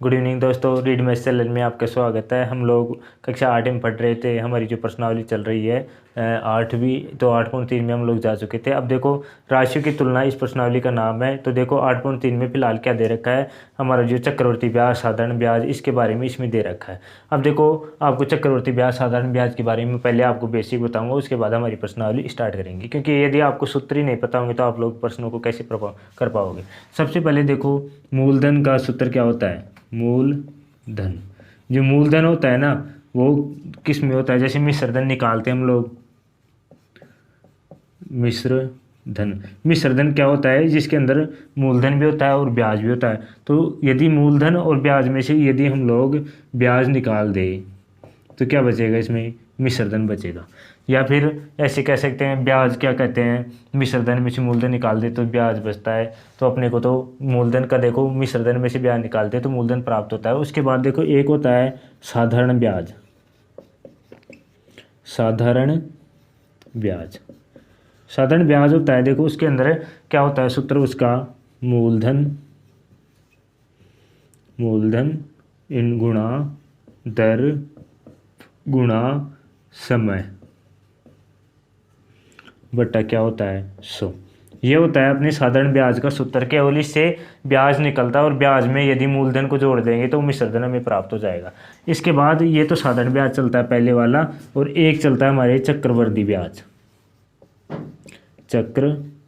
Good evening दोस्तों, read math channel में आपका स्वागत है। हम लोग कक्षा 8 में पढ़ रहे थे। हमारी जो प्रश्नावली चल रही है 8वीं, तो 8.3 में हम लोग जा चुके थे। अब देखो, राशियों की तुलना इस प्रश्नावली का नाम है। तो देखो 8.3 में फिलहाल क्या दे रखा है, हमारा जो चक्रवर्ती ब्याज, साधारण ब्याज, इसके बारे में इसमें दे रखा है। अब देखो, आपको चक्रवर्ती ब्याज, साधारण ब्याज के बारे में पहले आपको बेसिक बताऊंगा, उसके बाद हमारी प्रश्नावली स्टार्ट करेंगे। क्योंकि यदि आपको सूत्र ही नहीं पता होंगे तो आप लोग प्रश्नों को कैसे कर पाओगे। सबसे पहले देखो, मूलधन का सूत्र क्या होता है। मूलधन, जो मूलधन होता है ना, वो किस में होता है। जैसे मिश्रधन निकालते हैं हम लोग, मिश्रधन क्या होता है, जिसके अंदर मूलधन भी होता है और ब्याज भी होता है। तो यदि मूलधन और ब्याज में से यदि हम लोग ब्याज निकाल दें तो क्या बचेगा, इसमें मिश्रधन बचेगा। या फिर ऐसे कह सकते हैं, ब्याज क्या कहते हैं, मिश्रधन में से मूलधन निकाल दे तो ब्याज बचता है। तो अपने को तो मूलधन का देखो, मिश्रधन में से ब्याज निकालते हैं तो मूलधन प्राप्त होता है। उसके बाद देखो, एक होता है साधारण ब्याज। साधारण ब्याज, साधारण ब्याज होता है, देखो उसके अंदर क्या होता है सूत्र उसका, मूलधन इन गुणा दर गुणा समय बट्टा क्या होता है 100। ये होता है अपने साधारण ब्याज का सूत्र। केवल इससे ब्याज निकलता है और ब्याज में यदि मूलधन को जोड़ देंगे तो मिश्रधन हमें प्राप्त हो जाएगा। इसके बाद ये तो साधारण ब्याज चलता है पहले वाला, और एक चलता है हमारे चक्रवृद्धि ब्याज। चक्रवृद्धि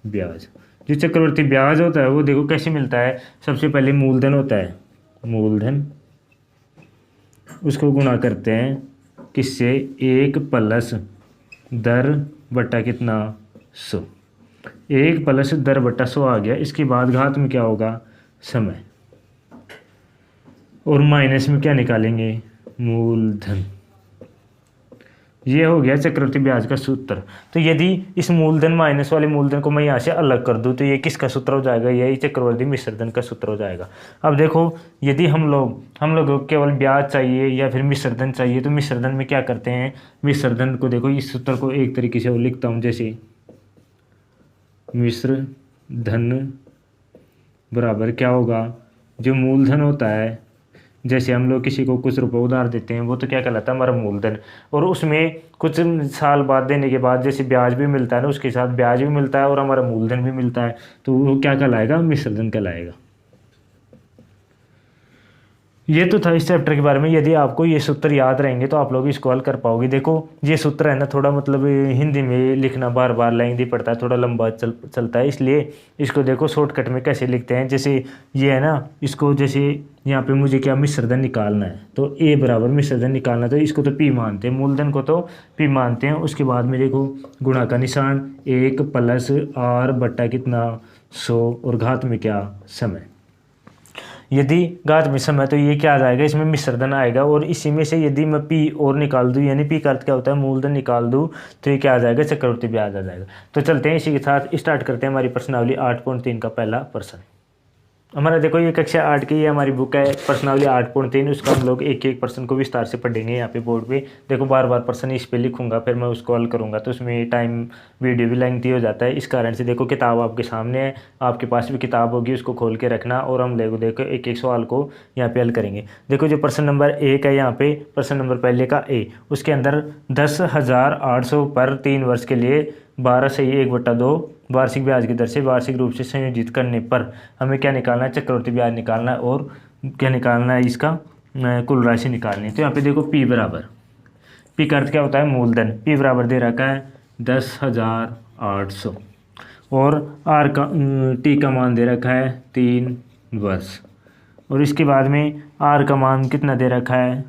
ब्याज, जो चक्रवृद्धि ब्याज होता है वो देखो कैसे मिलता है। सबसे पहले मूलधन होता है, मूलधन उसको गुणा करते हैं किससे, 1 प्लस दर बट्टा कितना 100। 1 प्लस दर बट्टा 100 आ गया। इसके बाद घात में क्या होगा, समय, और माइनस में क्या निकालेंगे, मूलधन। ये हो गया चक्रवृद्धि ब्याज का सूत्र। तो यदि इस मूलधन माइनस वाले मूलधन को मैं यहाँ से अलग कर दूँ तो ये किसका सूत्र हो जाएगा, यही चक्रवृद्धि मिश्रधन का सूत्र हो जाएगा। अब देखो, यदि हम लोग को केवल ब्याज चाहिए या फिर मिश्रधन चाहिए, तो मिश्रधन में क्या करते हैं, मिश्रधन को देखो, इस सूत्र को एक तरीके से लिखता हूँ, जैसे मिश्रधन बराबर क्या होगा, जो मूलधन होता है, जैसे हम लोग किसी को कुछ रुपए उधार देते हैं, वो तो क्या कहलाता है, हमारा मूलधन। और उसमें कुछ साल बाद देने के बाद जैसे ब्याज भी मिलता है ना, उसके साथ ब्याज भी मिलता है और हमारा मूलधन भी मिलता है, तो वो क्या कहलाएगा, मिश्रधन कहलाएगा। ये तो था इस चैप्टर के बारे में। यदि आपको ये सूत्र याद रहेंगे तो आप लोग इसको हल कर पाओगे। देखो, ये सूत्र है ना, थोड़ा मतलब हिंदी में लिखना बार बार लेंदी पड़ता है, थोड़ा लंबा चलता है, इसलिए इसको देखो शॉर्टकट में कैसे लिखते हैं। जैसे ये है ना, इसको जैसे यहाँ पे मुझे क्या मिश्रधन निकालना है, तो ए बराबर मिश्रधन निकालना, तो इसको तो पी मानते हैं, मूलधन को तो पी मानते हैं। उसके बाद में देखो गुणा का निशान, 1 प्लस आर बट्टा कितना 100, और घात में क्या, समय। यदि घात में समय, तो ये क्या आ जाएगा, इसमें मिश्रधन आएगा। और इसी में से यदि मैं पी और निकाल दूँ, यानी पी का अर्थ क्या होता है, मूलधन निकाल दूँ, तो ये क्या आ जाएगा, चक्रवृद्धि ब्याज आ जाएगा। तो चलते हैं, इसी के साथ स्टार्ट करते हैं हमारी प्रश्नावली 8.3 का पहला प्रश्न। हमारा देखो, ये कक्षा 8 की ये हमारी बुक है, प्रश्नावली 8.3। उसका हम लोग एक एक प्रश्न को विस्तार से पढ़ेंगे यहाँ पे बोर्ड पे। देखो, बार बार प्रश्न इस पे लिखूंगा, फिर मैं उसको हल करूंगा, तो उसमें टाइम वीडियो भी लेंथी हो जाता है। इस कारण से देखो, किताब आपके सामने है, आपके पास भी किताब होगी, उसको खोल के रखना, और हम देखो एक एक सवाल को यहाँ पे हल करेंगे। देखो, जो प्रश्न नंबर 1 है यहाँ पे, प्रश्न नंबर पहले का ए, उसके अंदर 10,800 पर 3 वर्ष के लिए 12/1/2 वार्षिक ब्याज की दर से वार्षिक रूप से संयोजित करने पर हमें क्या निकालना है, चक्रवृद्धि ब्याज निकालना है, और क्या निकालना है, इसका कुल राशि निकालनी है। तो यहाँ पे देखो, पी बराबर, पी का अर्थ क्या होता है, मूलधन। पी बराबर दे रखा है 10,800, और आर का टी का मान दे रखा है 3 वर्ष, और इसके बाद में आर का मान कितना दे रखा है,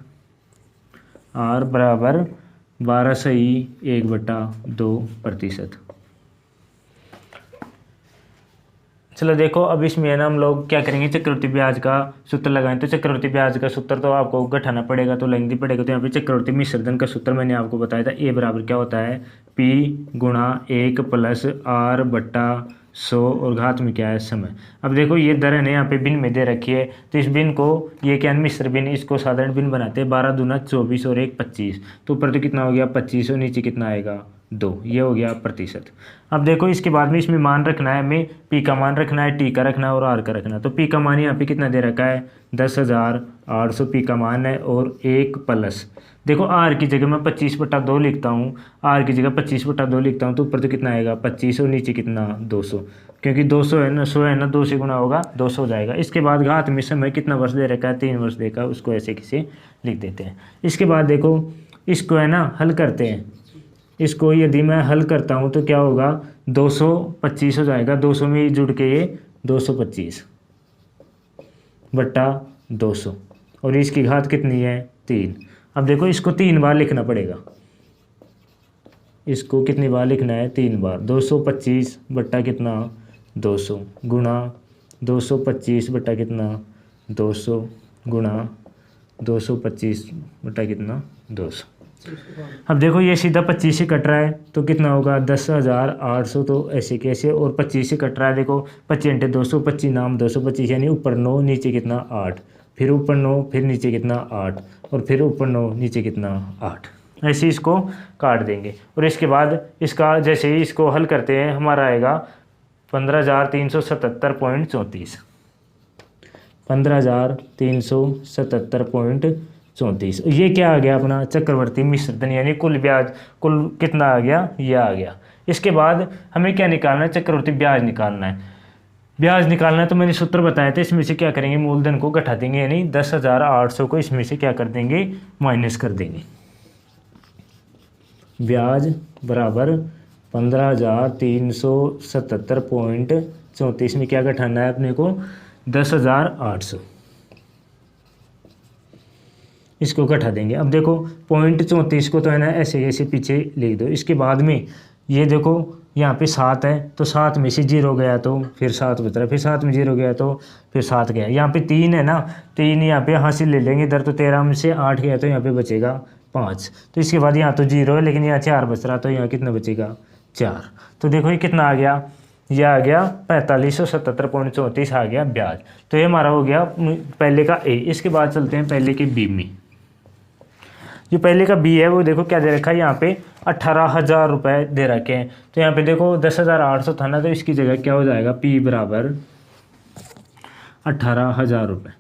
आर बराबर 12/1/2%। चलो देखो, अब इसमें है ना, हम लोग क्या करेंगे, चक्रवृद्धि ब्याज का सूत्र लगाएं। तो चक्रवृद्धि ब्याज का सूत्र तो आपको घटाना पड़ेगा, तो लेंदी पड़ेगा। तो यहाँ पे चक्रवृद्धि मिश्रधन का सूत्र मैंने आपको बताया था, ए बराबर क्या होता है, पी गुणा 1 प्लस आर बट्टा 100, और घात में क्या है, समय। अब देखो, ये दर है ना यहाँ पे बिन में दे रखी है, तो इस बिन को, ये क्या मिश्र बिन, इसको साधारण बिन बनाते हैं। 12 दूना 24 और 1 25, तो ऊपर तो कितना हो गया 25, और नीचे कितना आएगा 2, ये हो गया प्रतिशत। अब देखो इसके बाद में इसमें मान रखना है हमें, पी का मान रखना है, टी का रखना है और आर का रखना है। तो पी का मान यहाँ पे कितना दे रखा है 10,800 पी का मान है, और 1 प्लस देखो आर की जगह मैं 25/2 लिखता हूँ, आर की जगह 25/2 लिखता हूँ, तो ऊपर तो कितना आएगा 25 और नीचे कितना 200, क्योंकि 200 है ना, 100 है ना, 2 से गुना होगा 200 हो जाएगा। इसके बाद घात में समय कितना वर्ष दे रखा है 3 वर्ष देखा, उसको ऐसे किसे लिख देते हैं। इसके बाद देखो इसको है ना हल करते हैं, इसको यदि मैं हल करता हूँ तो क्या होगा 225 हो जाएगा, 200 में जुड़ के ये 225/200, और इसकी घात कितनी है 3। अब देखो इसको 3 बार लिखना पड़ेगा, इसको कितनी बार लिखना है 3 बार, 225 बट्टा कितना 200 गुणा 225 बट्टा कितना 200 गुणा 225 बट्टा कितना 200। अब देखो ये सीधा 25 से कट रहा है तो कितना होगा 10,800, तो ऐसे कैसे, और 25 से कट रहा है देखो 25 × 200, 25 नाम 225, यानी ऊपर 9 नीचे कितना 8, फिर ऊपर 9 फिर नीचे कितना 8, और फिर ऊपर 9 नीचे कितना 8, ऐसे इसको काट देंगे। और इसके बाद इसका जैसे ही इसको हल करते हैं हमारा आएगा 15,377.34, 15,377.34। ये क्या आ गया अपना चक्रवर्ती मिश्रधन, यानी कुल ब्याज, कुल कितना आ गया ये आ गया। इसके बाद हमें क्या निकालना है, चक्रवर्ती ब्याज निकालना है। ब्याज निकालना है तो मैंने सूत्र बताया था, इसमें से क्या करेंगे मूलधन को घटा देंगे, यानी 10,800 को इसमें से क्या कर देंगे माइनस कर देंगे। ब्याज बराबर 15,377.34 में क्या घटाना है अपने को 10,800, इसको घटा देंगे। अब देखो 0.34 को तो है ना ऐसे ऐसे पीछे लिख दो। इसके बाद में ये देखो यहाँ पे 7 है तो 7 में से 0 गया तो फिर 7 बच रहा, फिर 7 में 0 गया तो फिर 7 गया। यहाँ पे 3 है ना, 3 यहाँ पे हासिल ले लेंगे इधर, तो 13 में से 8 गया तो यहाँ पे बचेगा 5। तो इसके बाद यहाँ तो 0 है लेकिन यहाँ 4 बच रहा, तो यहाँ कितना बचेगा 4। तो देखो ये कितना आ गया, यह आ गया 4577.34 आ गया ब्याज। तो ये हमारा हो गया पहले का ए। इसके बाद चलते हैं पहले के बी में। जो पहले का बी है वो देखो क्या दे रखा है, यहाँ पे 18,000 रुपये दे रखे हैं। तो यहाँ पे देखो 10,800 था ना, तो इसकी जगह क्या हो जाएगा पी बराबर 18,000 रुपये।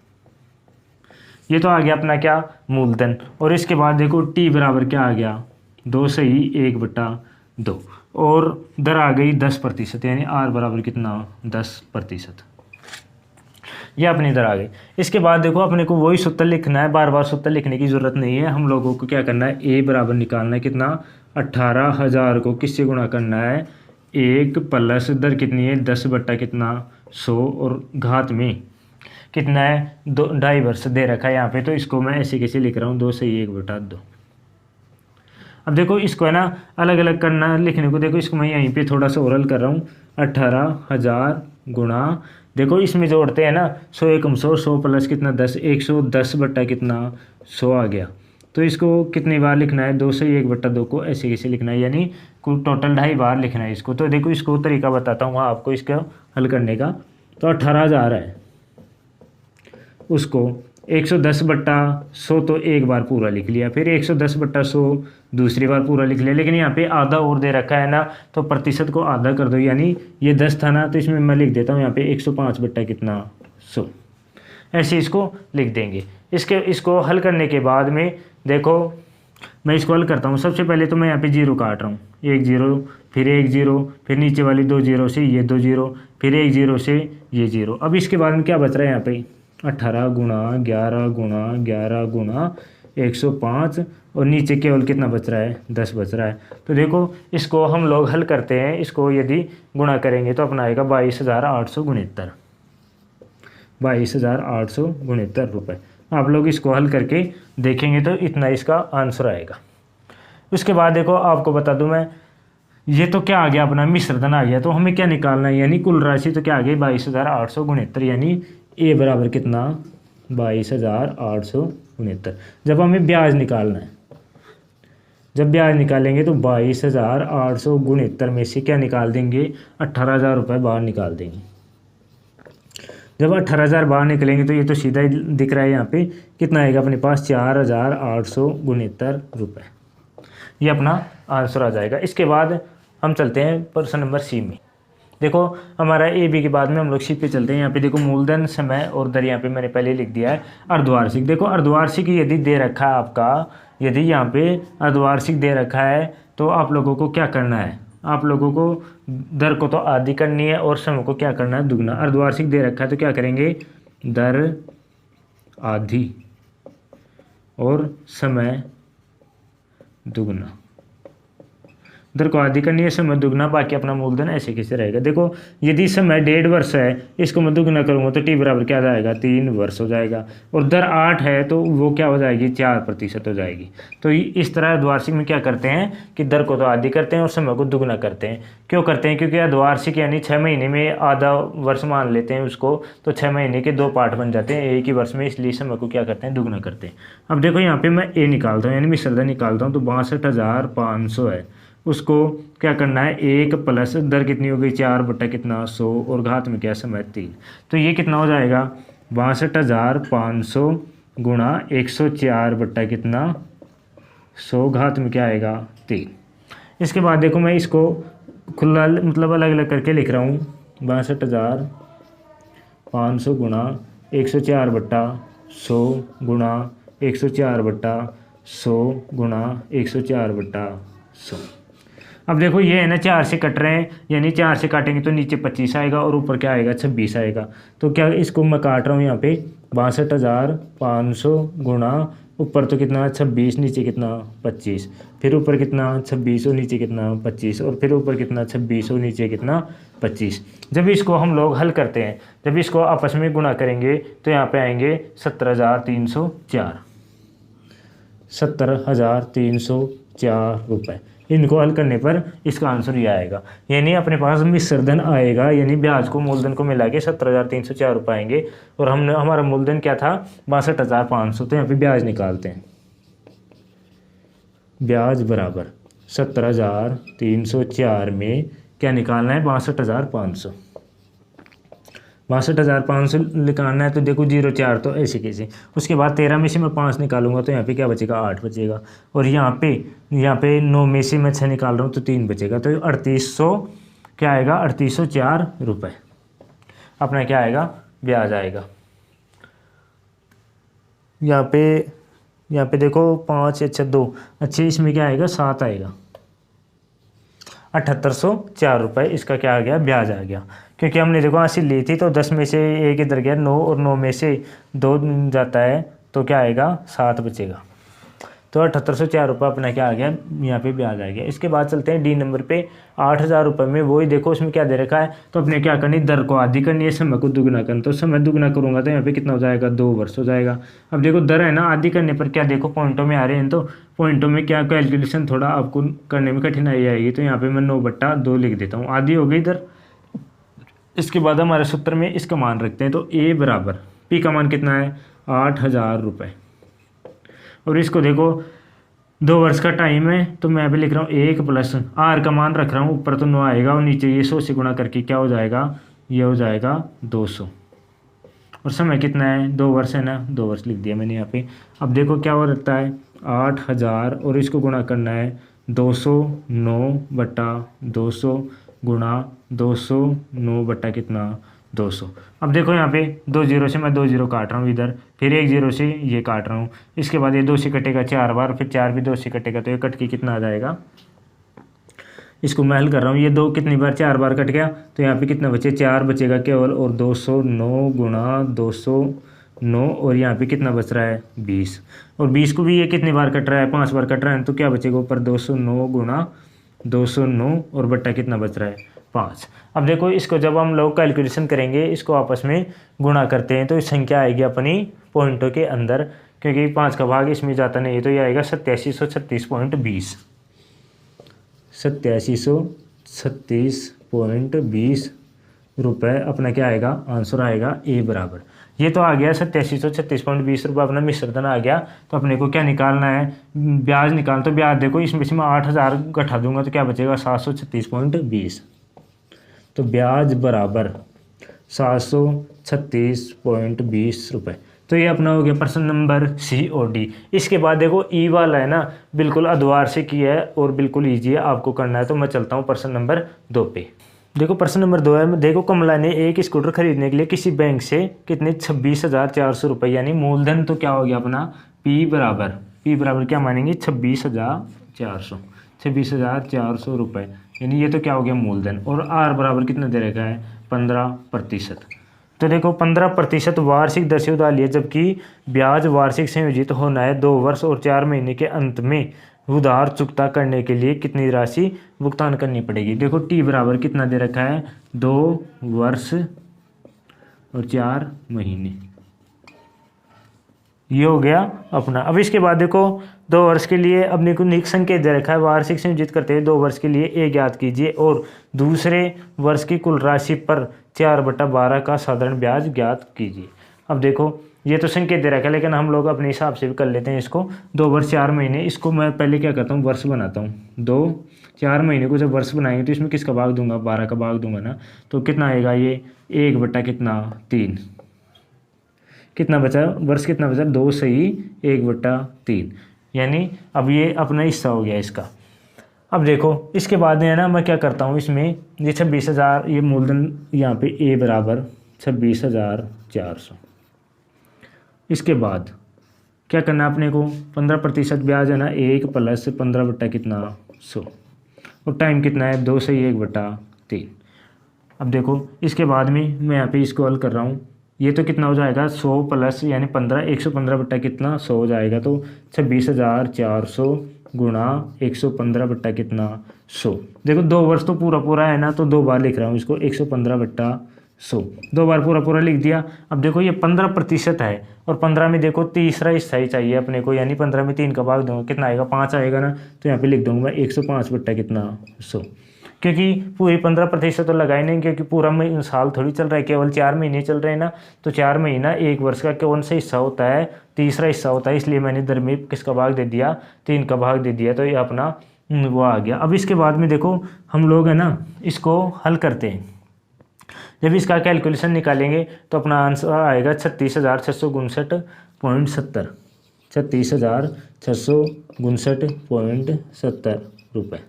ये तो आ गया अपना क्या मूलधन। और इसके बाद देखो टी बराबर क्या आ गया 2 सही 1/2, और दर आ गई 10%, यानी आर बराबर कितना 10%। ये अपनी दर आ गई। इसके बाद देखो अपने को वही सूत्र लिखना है, बार बार सूत्र लिखने की ज़रूरत नहीं है। हम लोगों को क्या करना है, ए बराबर निकालना है कितना 18,000 को किससे गुणा करना है 1 प्लस दर कितनी है 10 बट्टा कितना 100, और घात में कितना है 2.5 वर्ष दे रखा है यहाँ पे, तो इसको मैं ऐसे कैसे लिख रहा हूँ 2 से 1/2। अब देखो इसको है ना अलग अलग करना लिखने को, देखो इसको मैं यहीं पे थोड़ा सा ओरल कर रहा हूँ 18,000 गुणा, देखो इसमें जोड़ते हैं ना 100 एकम 100, 100 प्लस कितना 10, 110 बट्टा कितना 100 आ गया। तो इसको कितनी बार लिखना है 2 से 1/2 को ऐसे कैसे लिखना है, यानी कुल टोटल 2.5 बार लिखना है इसको। तो देखो इसको तरीका बताता हूँ आपको इसका हल करने का। तो 18,000 है, उसको 110/100 तो एक बार पूरा लिख लिया, फिर 110/100 दूसरी बार पूरा लिख लिया, लेकिन यहाँ पे आधा और दे रखा है ना, तो प्रतिशत को आधा कर दो, यानी ये 10 था ना, तो इसमें मैं लिख देता हूँ यहाँ पे 105 बट्टा कितना 100, ऐसे इसको लिख देंगे। इसको हल करने के बाद में देखो मैं इसको हल करता हूँ। सबसे पहले तो मैं यहाँ पे 0 काट रहा हूँ, 1 0 फिर 1 0 फिर नीचे वाली 2 0 से ये 2 0 फिर 1 0 से ये 0। अब इसके बाद में क्या बच रहा है यहाँ पे 18 गुणा 11 गुणा 11 गुणा 105, और नीचे केवल कितना बच रहा है 10 बच रहा है। तो देखो इसको हम लोग हल करते हैं, इसको यदि गुणा करेंगे तो अपना आएगा 22,869, 22,869 रुपये। आप लोग इसको हल करके देखेंगे तो इतना इसका आंसर आएगा। उसके बाद देखो आपको बता दूं मैं, ये तो क्या आ गया अपना मिश्रधन आ गया, तो हमें क्या निकालना है, यानी कुल राशि तो क्या आ गई 22,869, यानी ए बराबर कितना 22,869। जब हमें ब्याज निकालना है, जब ब्याज निकालेंगे तो 22,869 में से क्या निकाल देंगे 18,000 रुपये बाहर निकाल देंगे। जब 18,000 बाहर निकलेंगे तो ये तो सीधा ही दिख रहा है यहाँ पे कितना आएगा अपने पास 4,869 रुपये। ये अपना आंसर आ जाएगा। इसके बाद हम चलते हैं प्रश्न नंबर सी में। देखो हमारा ए बी के बाद में हम लोग सी पे चलते हैं। यहाँ पे देखो मूलधन, समय और दर यहाँ पे मैंने पहले लिख दिया है। अर्धवार्षिक, देखो अर्धवार्षिक यदि दे रखा है आपका, यदि यहाँ पे अर्धवार्षिक दे रखा है तो आप लोगों को क्या करना है, आप लोगों को दर को तो आधी करनी है और समय को क्या करना है, दुगना। अर्धवार्षिक दे रखा है तो क्या करेंगे, दर आधी और समय दुगना। दर को आधी करनी है, समय दुगना, बाकी अपना मूलधन ऐसे कैसे रहेगा। देखो यदि समय 1.5 वर्ष है, इसको मैं दुगना करूँगा तो टी बराबर क्या जाएगा, 3 वर्ष हो जाएगा। और दर 8 है तो वो क्या हो जाएगी, 4% हो जाएगी। तो इस तरह अर्धवार्षिक में क्या करते हैं कि दर को तो आधी करते हैं और समय को दुगना करते हैं। क्यों करते हैं, क्योंकि अर्धवार्षिक यानी 6 महीने में आधा वर्ष मान लेते हैं उसको, तो 6 महीने के 2 पार्ट बन जाते हैं एक ही वर्ष में, इसलिए समय को क्या करते हैं, दुगना करते हैं। अब देखो यहाँ पे मैं ए निकालता हूँ यानी मिश्र दर निकालता हूँ, तो 62,500 है। उसको क्या करना है, 1 प्लस दर कितनी हो गई, 4 बटा कितना 100 और घात में क्या समय 3। तो ये कितना हो जाएगा, 62,500 गुणा 104 बटा कितना 100 घात में क्या आएगा 3। इसके बाद देखो मैं इसको खुला मतलब अलग अलग करके लिख रहा हूँ, 62,500 गुणा 104 बटा 100 गुणा 104 बटा 100 गुणा 104 बटा 100। अब देखो ये है ना 4 से कट रहे हैं, यानी 4 से काटेंगे तो नीचे 25 आएगा और ऊपर क्या आएगा 26 आएगा। तो क्या इसको मैं काट रहा हूँ यहाँ पे 62,500 गुणा ऊपर तो कितना 26, नीचे कितना 25, फिर ऊपर कितना 26 और नीचे कितना 25 और फिर ऊपर कितना 26 और नीचे कितना 25। जब इसको हम लोग हल करते हैं, जब इसको आपस में गुणा करेंगे तो यहाँ पे आएंगे 17,304, 17,304 रुपये। इनको हल करने पर इसका आंसर ये आएगा, यानी अपने पास मिश्र धन आएगा, यानी ब्याज को मूलधन को मिला के 17,304 रुपये आएंगे। और हमने हमारा मूलधन क्या था 62,500, तो यहाँ पे ब्याज निकालते हैं। ब्याज बराबर 17,304 में क्या निकालना है, 62,500। 62,500 निकालना है तो देखो 0,4 तो ऐसे कैसे। उसके बाद 13 में से मैं 5 निकालूंगा तो यहाँ पे क्या बचेगा 8 बचेगा। और यहाँ पे 9 में से मैं 6 निकाल रहा हूँ तो 3 बचेगा। तो 3800 क्या आएगा, 3804 रुपये अपना क्या आएगा, ब्याज आएगा। यहाँ पे देखो 5 अच्छा 2 अच्छे, इसमें क्या आएगा 7 आएगा, 7804 रुपये इसका क्या आ गया, ब्याज आ गया। क्योंकि हमने देखो हासिल ली थी तो 10 में से 1 इधर गया 9 और 9 में से 2 जाता है तो क्या आएगा 7 बचेगा। तो 7804 रुपये अपना क्या आ गया, यहाँ पे ब्याज आ गया। इसके बाद चलते हैं डी नंबर पे। 8,000 रुपये में वही देखो उसमें क्या दे रखा है, तो अपने क्या करनी, दर को आधी करनी है, समय को दुगना करना। तो समय दुगना करूँगा तो यहाँ पे कितना हो जाएगा, 2 वर्ष हो जाएगा। अब देखो दर है ना आधी करने पर क्या देखो पॉइंटों में आ रहे हैं, तो पॉइंटों में क्या कैलकुलेशन थोड़ा आपको करने में कठिनाई आएगी। तो यहाँ पर मैं 9/2 लिख देता हूँ, आधी हो गई दर। इसके बाद हमारे सूत्र में इसका मान रखते हैं, तो ए बराबर पी का मान कितना है 8,000 रुपये। और इसको देखो 2 वर्ष का टाइम है तो मैं अभी लिख रहा हूँ 1 प्लस आर का मान रख रहा हूँ, ऊपर तो 9 आएगा और नीचे ये 100 से गुणा करके क्या हो जाएगा, ये हो जाएगा 200। और समय कितना है 2 वर्ष है ना, 2 वर्ष लिख दिया मैंने यहाँ पे। अब देखो क्या हो रहता है 8,000 और इसको गुणा करना है 209/200 गुणा 209 बटा कितना 200। अब देखो यहाँ पे 2 0 से मैं 2 0 काट रहा हूँ इधर, फिर 1 0 से ये काट रहा हूँ। इसके बाद ये 2 से कटेगा 4 बार, फिर 4 भी 2 से कटेगा तो ये कट के कितना आ जाएगा, इसको मैं हल कर रहा हूँ। ये 2 कितनी बार 4 बार कट गया तो यहाँ पे कितना बचे 4 बचेगा केवल, और 209 गुणा 209 और यहाँ पे कितना बच रहा है 20। और 20 को भी ये कितनी बार कट रहा है 5 बार कट रहा है, तो क्या बचेगा ऊपर 209 गुणा 209 और बट्टा कितना बच रहा है 5। अब देखो इसको जब हम लोग कैलकुलेशन करेंगे, इसको आपस में गुणा करते हैं तो संख्या आएगी अपनी पॉइंटों के अंदर, क्योंकि 5 का भाग इसमें जाता नहीं है, तो ये आएगा 8736.20, 8736.20 रुपये अपना क्या आएगा, आंसर आएगा ए बराबर। ये तो आ गया 8736.20 रुपये अपना मिश्रधन आ गया। तो अपने को क्या निकालना है, ब्याज निकाल। तो ब्याज देखो इसमें से मैं 8,000 घटा दूंगा तो क्या बचेगा 736.20। तो ब्याज बराबर 736.20 रुपये। तो ये अपना हो गया प्रश्न नंबर सी और डी। इसके बाद देखो ई वाला है ना, बिल्कुल अद्वार से किया है और बिल्कुल ईजी है, आपको करना है। तो मैं चलता हूँ प्रश्न नंबर 2 पे। देखो प्रश्न नंबर 2 है, देखो कमला ने एक स्कूटर खरीदने के लिए किसी बैंक से कितने 26,400 रुपये, यानी मूलधन तो क्या हो गया अपना पी बराबर क्या मानेंगे 26,400 रुपये, यानी ये तो क्या हो गया मूलधन। और आर बराबर कितना दे रखा है 15%। तो देखो 15% वार्षिक दर से उधार लिया, जबकि ब्याज वार्षिक संयोजित होना है 2 वर्ष और 4 महीने के अंत में उधार चुकता करने के लिए कितनी राशि भुगतान करनी पड़ेगी। देखो टी बराबर कितना दे रखा है 2 वर्ष और 4 महीने, ये हो गया अपना। अब इसके बाद देखो 2 वर्ष के लिए अपने को निक संकेत दे रखा है, वार्षिक संयोजित करते हुए 2 वर्ष के लिए ए ज्ञात कीजिए और दूसरे वर्ष की कुल राशि पर 4/12 का साधारण ब्याज ज्ञात कीजिए। अब देखो ये तो संकेत दे रखा है, लेकिन हम लोग अपने हिसाब से भी कर लेते हैं इसको। 2 वर्ष 4 महीने, इसको मैं पहले क्या करता हूँ वर्ष बनाता हूँ। 4 महीने को जब वर्ष बनाएंगे तो इसमें किसका भाग दूंगा 12 का भाग दूंगा ना, तो कितना आएगा ये 1/3, कितना बचा वर्ष, कितना बचा 2 सही 1/3, यानी अब ये अपना हिस्सा हो गया इसका। अब देखो इसके बाद है ना, मैं क्या करता हूँ इसमें ये 26,000, ये मूलधन यहाँ पे ए बराबर 26,400। इसके बाद क्या करना है अपने को 15% ब्याज है ना 1 + 15/100 और टाइम कितना है 2 सही 1/3। अब देखो इसके बाद में मैं यहाँ पे इसको हल कर रहा हूँ, ये तो कितना हो जाएगा 100 प्लस यानी 15, 115/100 हो जाएगा, तो 26,400 गुणा 115/100। देखो 2 वर्ष तो पूरा है ना, तो 2 बार लिख रहा हूँ इसको 115/100, 2 बार पूरा लिख दिया। अब देखो ये 15% है और 15 में देखो तीसरा हिस्सा ही चाहिए अपने को, यानी 15 में 3 का भाग दूंगा कितना आएगा 5 आएगा ना, तो यहाँ पे लिख दूंगा 105/100, क्योंकि पूरी 15% तो लगाए नहीं, क्योंकि पूरा साल थोड़ी चल रहा है, केवल 4 महीने चल रहे हैं ना, तो 4 महीना 1 वर्ष का कौन सा हिस्सा होता है तीसरा हिस्सा होता है, इसलिए मैंने दर में किसका भाग दे दिया 3 का भाग दे दिया, तो ये अपना वो आ गया। अब इसके बाद में देखो हम लोग है ना इसको हल करते हैं, जब इसका कैलकुलेशन निकालेंगे तो अपना आंसर आएगा 36,659.70, 36,659.70 रुपये।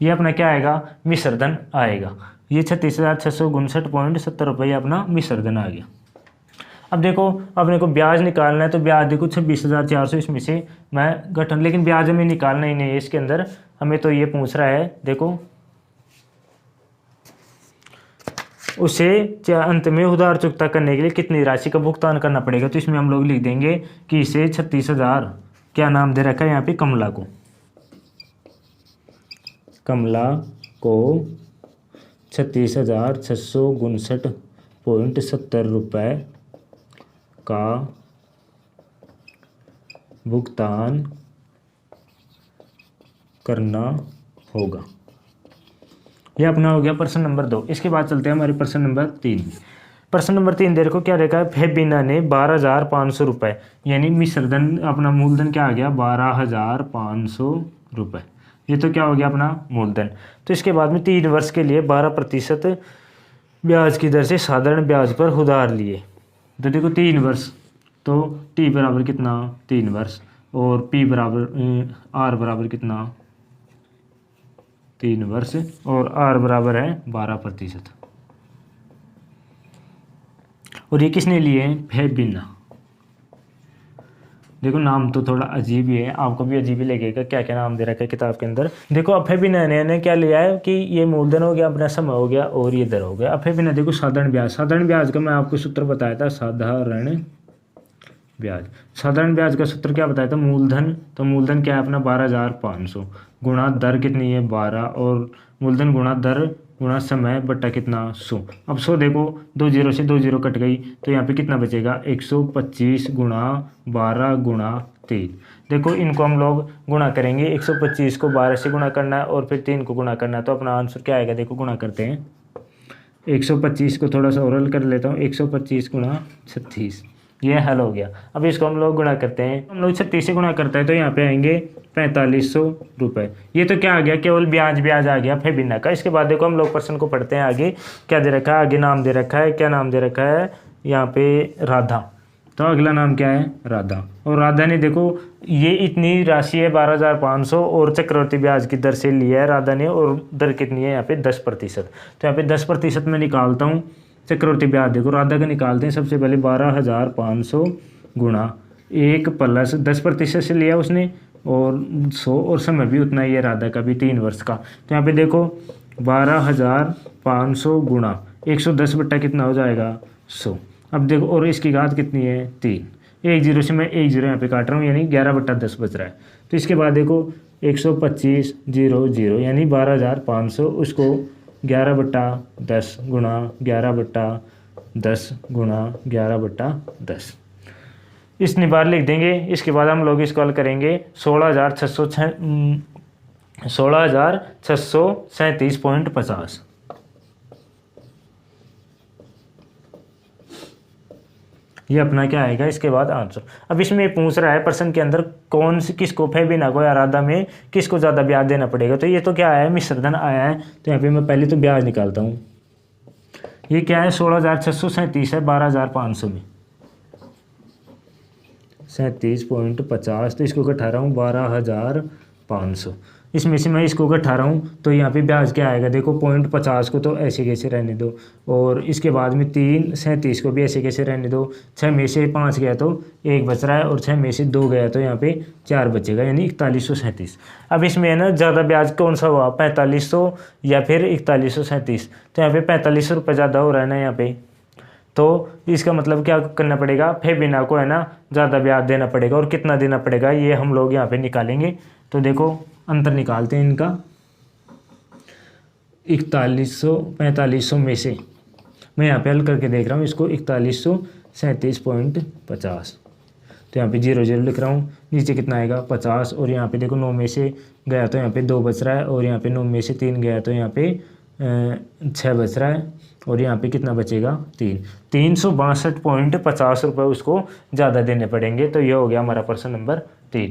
ये अपना क्या आएगा मिश्रधन आएगा, ये 36,659.70 रुपये अपना मिश्रधन आ गया। अब देखो अपने को ब्याज निकालना है, तो ब्याज देखो 26,400 इसमें से मैं गठन, लेकिन ब्याज हमें निकालना ही नहीं है इसके अंदर, हमें तो ये पूछ रहा है देखो उसे अंत में उधार चुकता करने के लिए कितनी राशि का भुगतान करना पड़ेगा। तो इसमें हम लोग लिख देंगे कि इसे 36,000 क्या नाम दे रखा है यहाँ पे कमला को 36,659.70 रुपये का भुगतान करना होगा। यह अपना हो गया प्रश्न नंबर 2। इसके बाद चलते हैं हमारे प्रश्न नंबर 3। प्रश्न नंबर 3 देखो क्या देखा है, फेबिना ने 12,500 रुपये, यानी मिश्रधन अपना मूलधन क्या आ गया 12,500 रुपये, ये तो क्या हो गया अपना मूलधन। तो इसके बाद में 3 वर्ष के लिए 12% ब्याज की दर से साधारण ब्याज पर उधार लिए। तो देखो 3 वर्ष, तो टी बराबर कितना 3 वर्ष और पी बराबर आर बराबर कितना 3 वर्ष और आर बराबर है 12%। और ये किसने लिए हैं फेबिना। देखो नाम तो थोड़ा अजीब ही है, आपको भी अजीब ही लगेगा क्या क्या नाम दे रखा है किताब के अंदर। देखो अफेबिना ने क्या लिया है कि ये मूलधन हो गया, अपना समय हो गया और ये दर हो गया। अफेबिना देखो साधारण ब्याज का मैं आपको सूत्र बताया था, साधारण ब्याज का सूत्र क्या बताया था मूलधन, तो मूलधन क्या है अपना 12,500 गुणा दर कितनी है 12 और मूलधन गुणा दर गुणा समय बट्टा कितना 100। अब 100 देखो 2 0 से 2 0 कट गई, तो यहाँ पे कितना बचेगा 125 गुणा 12 गुणा 3। देखो इनको हम लोग गुणा करेंगे, 125 को 12 से गुणा करना है और फिर 3 को गुणा करना है, तो अपना आंसर क्या आएगा देखो गुणा करते हैं। 125 को थोड़ा सा और हल कर लेता हूँ, 125 गुणा 36, ये हल हो गया। अब इसको हम लोग गुणा करते हैं, हम लोग 36 से गुणा करते हैं तो यहाँ पे आएंगे 4500 रुपये। ये तो क्या आ गया केवल ब्याज आ गया फेबिना का। इसके बाद देखो हम लोग प्रश्न को पढ़ते हैं आगे क्या दे रखा है, आगे नाम दे रखा है, क्या नाम दे रखा है यहाँ पे राधा। तो अगला नाम क्या है, राधा। और राधा ने देखो ये इतनी राशि है 12,500 और चक्रवर्ती ब्याज की दर से लिया है राधा ने, और दर कितनी है यहाँ पे 10%। तो यहाँ पे 10% मैं निकालता हूँ चक्रवर्ती ब्याज। देखो राधा का निकालते हैं सबसे पहले 12,500 गुणा 1 प्लस 10% से लिया उसने और 100, और समय भी उतना ही है राधा का भी 3 वर्ष का। तो यहाँ पे देखो 12,500 गुणा 110 बट्टा कितना हो जाएगा 100। अब देखो और इसकी घात कितनी है 3, 1 0 से मैं 1 0 यहाँ पे काट रहा हूँ यानी 11/10 बच रहा है। तो इसके बाद देखो 125 0 0 यानी 12,500, उसको 11/10 गुणा 11/10 गुणा 11/10 इस निबार लिख देंगे। इसके बाद हम लोग इसको हल करेंगे 16,637.50। ये अपना क्या आएगा इसके बाद आंसर। अब इसमें ये पूछ रहा है प्रश्न के अंदर कौन सी किसको फेबिना को या राधा में किसको ज़्यादा ब्याज देना पड़ेगा। तो ये तो क्या आया है, मिश्रधन आया है। तो यहाँ पे मैं पहले तो ब्याज निकालता हूँ। ये क्या है 16,637 है 12,500 में 37.50। तो इसको घटा रहा हूँ 12,500। इसमें से मैं इसको घटा रहा हूँ तो यहाँ पे ब्याज क्या आएगा देखो 0.50 को तो ऐसे कैसे रहने दो, और इसके बाद में 3.37 को भी ऐसे कैसे रहने दो। 6 में से 5 गया तो 1 बच रहा है, और 6 में से 2 गया तो यहाँ पे 4 बचेगा यानी 4137। अब इसमें है ना ज़्यादा ब्याज कौन सा हुआ 4500 या फिर 4137। तो यहाँ पे 45 रुपये ज़्यादा हो रहा है ना यहाँ पे। तो इसका मतलब क्या करना पड़ेगा, फेबिना को है ना ज़्यादा ब्याज देना पड़ेगा। और कितना देना पड़ेगा ये हम लोग यहाँ पे निकालेंगे। तो देखो अंतर निकालते हैं इनका। 4100-4500 में से मैं यहाँ पे हल करके देख रहा हूँ इसको 4137.50। तो यहाँ पे 0 0 लिख रहा हूँ, नीचे कितना आएगा 50, और यहाँ पे देखो 9 में से गया तो यहाँ पे 2 बच रहा है, और यहाँ पे 9 में से 3 गया तो यहाँ पे 6 बच रहा है, और यहाँ पे कितना बचेगा 362.50 रुपये उसको ज़्यादा देने पड़ेंगे। तो ये हो गया हमारा प्रश्न नंबर 3।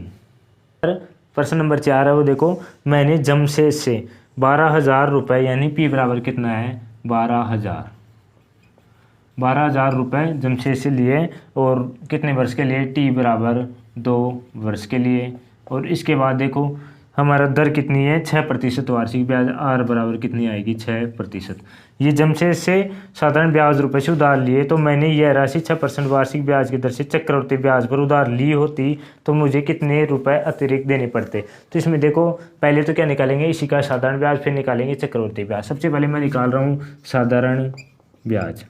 प्रश्न नंबर 4 है वो देखो, मैंने जमशेद से 12,000 रुपये यानी पी बराबर कितना है 12,000 रुपये जमशेद से लिए, और कितने वर्ष के लिए टी बराबर 2 वर्ष के लिए। और इसके बाद देखो हमारा दर कितनी है 6% वार्षिक ब्याज, आर बराबर कितनी आएगी 6%। ये जमशेद से साधारण ब्याज रुपये से उधार लिए, तो मैंने यह राशि 6% वार्षिक ब्याज की दर से चक्रवर्ती ब्याज पर उधार ली होती तो मुझे कितने रुपए अतिरिक्त देने पड़ते। तो इसमें देखो पहले तो क्या निकालेंगे इसी का साधारण ब्याज, फिर निकालेंगे चक्रवर्ती ब्याज। सबसे पहले मैं निकाल रहा हूँ साधारण ब्याज।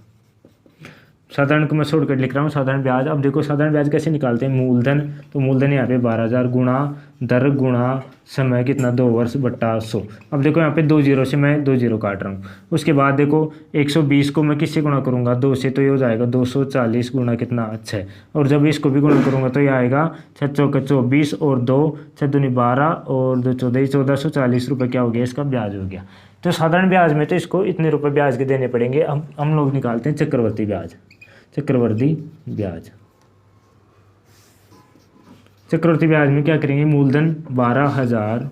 साधारण को मैं शॉर्टकट लिख रहा हूँ साधारण ब्याज। अब देखो साधारण ब्याज कैसे निकालते हैं, मूलधन। तो मूलधन यहाँ पे 12,000 गुणा दर गुणा समय कितना 2 वर्ष बट्टा 100। अब देखो यहाँ पे 2 0 से मैं 2 0 काट रहा हूँ। उसके बाद देखो 120 को मैं किससे गुणा करूँगा 2 से, तो ये हो जाएगा 240 गुणा कितना 6। और जब इसको भी गुणा करूँगा तो ये आएगा 6 चौके 24 और 2 6 दूनी 12 और 2 14 1440 रुपये क्या हो गया इसका ब्याज हो गया। तो साधारण ब्याज में तो इसको इतने रुपये ब्याज के देने पड़ेंगे। हम लोग निकालते हैं चक्रवर्ती ब्याज। चक्रवर्ती ब्याज, चक्रवर्ती ब्याज में क्या करेंगे, मूलधन 12,000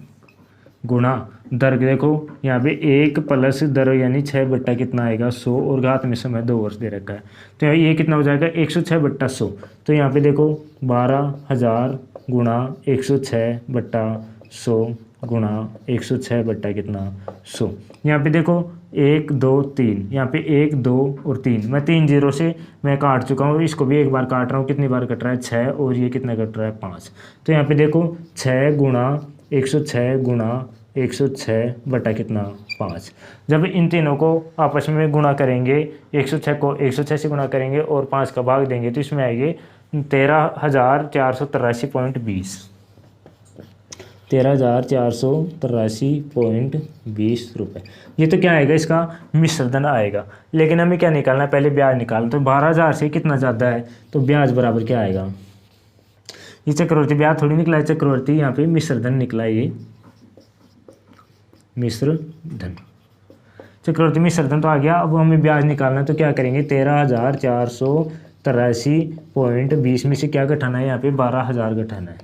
गुणा दर, देखो यहाँ पे 1 प्लस दर यानी 6 बट्टा कितना आएगा 100, और घात में समय 2 वर्ष दे रखा है। तो ये कितना हो जाएगा 106/100। तो यहाँ पे देखो 12,000 गुणा 106/100 गुणा 106 बट्टा कितना 100। यहाँ पे देखो 1 2 3, यहाँ पे 1 2 और 3, मैं 3 0 से मैं काट चुका हूँ, इसको भी एक बार काट रहा हूँ। कितनी बार कट रहा है 6, और ये कितना कट रहा है 5। तो यहाँ पे देखो 6 गुणा 106 गुणा 106 बटा कितना 5। जब इन तीनों को आपस में गुणा करेंगे 106 को 106 से गुणा करेंगे और 5 का भाग देंगे तो इसमें आएगी 13,483.20 13,483.20 रुपये। ये तो क्या आएगा इसका मिश्रधन आएगा। लेकिन हमें क्या निकालना है, पहले ब्याज निकालना। तो 12,000 से कितना ज़्यादा है तो ब्याज बराबर क्या आएगा, ये चक्रवर्ती ब्याज थोड़ी निकला है, चक्रवर्ती यहाँ पे मिश्रधन निकला है, ये मिश्रधन चक्रवर्ती मिश्रधन तो आ गया। अब हमें ब्याज निकालना है तो क्या करेंगे 13,483.20 में से क्या घटाना है, यहाँ पे 12,000 घटाना है।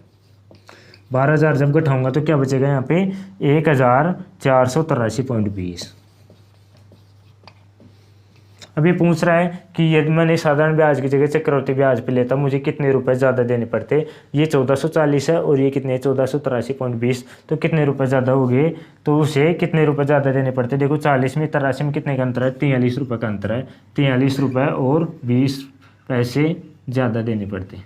12,000 जब घटाऊंगा तो क्या बचेगा यहाँ पे 1,483.20। अभी पूछ रहा है कि यदि मैंने साधारण ब्याज की जगह चक्रवृद्धि ब्याज पे लेता मुझे कितने रुपए ज़्यादा देने पड़ते। ये 1440 है और ये कितने 1483.20, तो कितने रुपए ज़्यादा हो गए, तो उसे कितने रुपए ज़्यादा देने पड़ते। देखो 40 में 83 में कितने का अंतर है, 43 रुपये का अंतर है, 43 रुपये और 20 पैसे ज़्यादा देने पड़ते।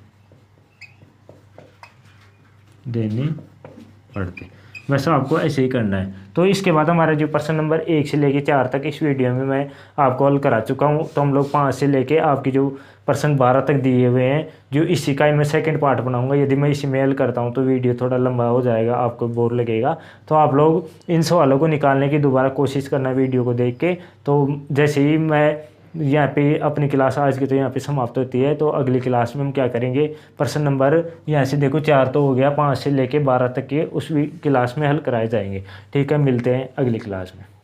बस आपको ऐसे ही करना है। तो इसके बाद हमारा जो प्रश्न नंबर 1 से लेके 4 तक इस वीडियो में मैं आपको हल करा चुका हूँ। तो हम लोग 5 से लेके आपकी जो प्रश्न 12 तक दिए हुए हैं, जो इसी का ही मैं सेकंड पार्ट बनाऊंगा। यदि मैं इसी में हल करता हूँ तो वीडियो थोड़ा लंबा हो जाएगा, आपको बोर लगेगा। तो आप लोग इन सवालों को निकालने की दोबारा कोशिश करना वीडियो को देख के। तो जैसे ही मैं यहाँ पे अपनी क्लास आज की तो यहाँ पे समाप्त होती है, तो अगली क्लास में हम क्या करेंगे, प्रश्न नंबर यहाँ से देखो 4 तो हो गया, 5 से लेके 12 तक के उस क्लास में हल कराए जाएंगे। ठीक है, मिलते हैं अगली क्लास में।